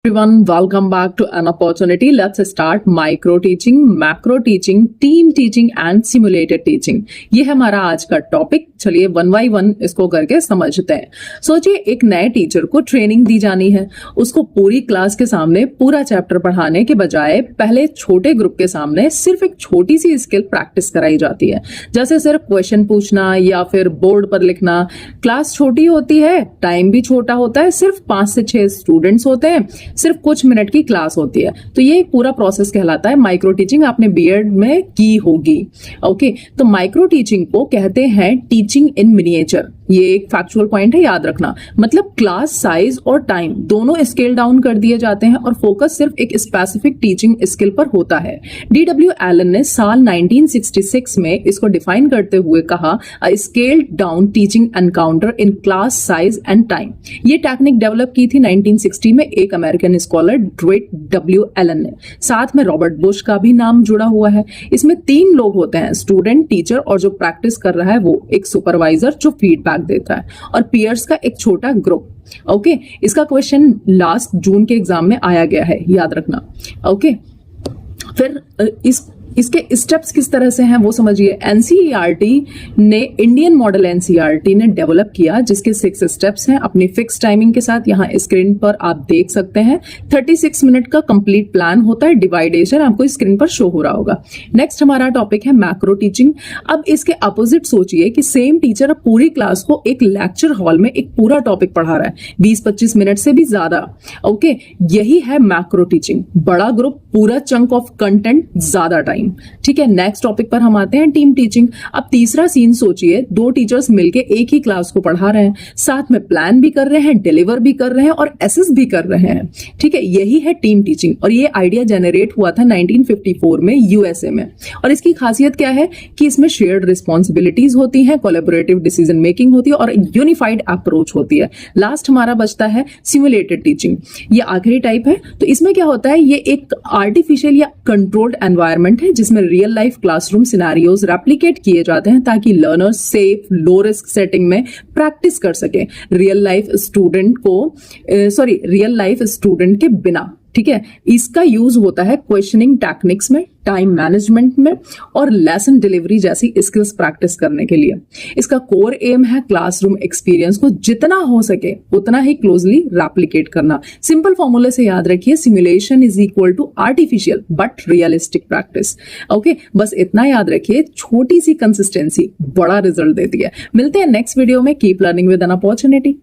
Everyone, welcome back to an opportunity. Let's start micro teaching, macro teaching, team teaching and simulated teaching. ये है हमारा आज का topic. चलिए वन बाय वन इसको करके समझते हैं. सोचिए एक नए टीचर को ट्रेनिंग दी जानी है. उसको पूरी क्लास के सामने पूरा चैप्टर पढ़ाने के बजाय पहले छोटे ग्रुप के सामने सिर्फ एक छोटी सी स्किल प्रैक्टिस कराई जाती है, जैसे सिर्फ क्वेश्चन पूछना या फिर बोर्ड पर लिखना. क्लास छोटी होती है, टाइम भी छोटा होता है, सिर्फ 5 से 6 स्टूडेंट्स होते हैं, सिर्फ कुछ मिनट की क्लास होती है. तो ये एक पूरा प्रोसेस कहलाता है माइक्रो टीचिंग. आपने बीएड में की होगी. ओके, तो माइक्रो टीचिंग को कहते हैं टीचिंग इन मिनिएचर. ये एक फैक्चुअल पॉइंट है, याद रखना. मतलब क्लास साइज और टाइम दोनों स्केल डाउन कर दिए जाते हैं और फोकस सिर्फ एक स्पेसिफिक टीचिंग स्किल पर होता है. डीडब्ल्यू एलन ने साल 1966 में इसको डिफाइन करते हुए कहा, a scaled down teaching encounter in class size and time. ये टेक्निक डेवलप की थी 1960 में एक American scholar Dwight W Allen ने. साथ में रॉबर्ट बुश का भी नाम जुड़ा हुआ है. इसमें 3 लोग होते हैं, स्टूडेंट, टीचर और जो प्रैक्टिस कर रहा है वो, एक सुपरवाइजर जो फीडबैक देता है और पीयर्स का एक छोटा ग्रुप. ओके, इसका क्वेश्चन लास्ट जून के एग्जाम में आया गया है, याद रखना. ओके, फिर इसके स्टेप्स किस तरह से हैं वो समझिए. एनसीईआरटी ने इंडियन मॉडल एनसीईआरटी ने डेवलप किया, जिसके 6 स्टेप्स हैं अपनी फिक्स टाइमिंग के साथ. यहाँ स्क्रीन पर आप देख सकते हैं 36 मिनट का कंप्लीट प्लान होता है. डिवाइडेशन आपको स्क्रीन पर शो हो रहा होगा. नेक्स्ट हमारा टॉपिक है मैक्रो टीचिंग. अब इसके अपोजिट सोचिए कि सेम टीचर अब पूरी क्लास को एक लेक्चर हॉल में एक पूरा टॉपिक पढ़ा रहा है, 20-25 मिनट से भी ज्यादा. ओके, यही है मैक्रो टीचिंग. बड़ा ग्रुप, पूरा चंक ऑफ कंटेंट, ज्यादा टाइम. ठीक है, नेक्स्ट टॉपिक पर हम आते हैं टीम टीचिंग. अब तीसरा सीन सोचिए, 2 टीचर्स मिलके एक ही क्लास को पढ़ा रहे हैं, साथ में प्लान भी कर रहे हैं, डिलीवर भी कर रहे हैं और असेस भी कर रहे हैं. ठीक है, यही है टीम टीचिंग और ये आइडिया जनरेट हुआ था 1954 में यूएसए में. और इसकी खासियत क्या है कि इसमें शेयर्ड रिस्पॉन्सिबिलिटीज होती हैं, कोलैबोरेटिव डिसीजन मेकिंग होती है और यूनिफाइड अप्रोच होती है. लास्ट हमारा बचता है सिमुलेटेड टीचिंग. ये आखिरी टाइप है. तो इसमें क्या होता है, ये एक आर्टिफिशियल या कंट्रोल्ड एनवायरनमेंट है जिसमें real life classroom scenarios replicate किए जाते हैं ताकि learners safe low risk setting में प्रैक्टिस कर सके रियल लाइफ स्टूडेंट के बिना. ठीक है, इसका यूज होता है क्वेश्चनिंग टेक्निक्स में, टाइम मैनेजमेंट में और लेसन डिलीवरी जैसी स्किल्स प्रैक्टिस करने के लिए. इसका कोर एम है क्लासरूम एक्सपीरियंस को जितना हो सके उतना ही क्लोजली रेप्लिकेट करना. सिंपल फॉर्मूले से याद रखिए, simulation is equal to artificial but realistic practice. Okay, बस इतना याद रखिए, छोटी सी कंसिस्टेंसी बड़ा रिजल्ट देती है. मिलते हैं नेक्स्ट वीडियो में. Keep learning with an opportunity.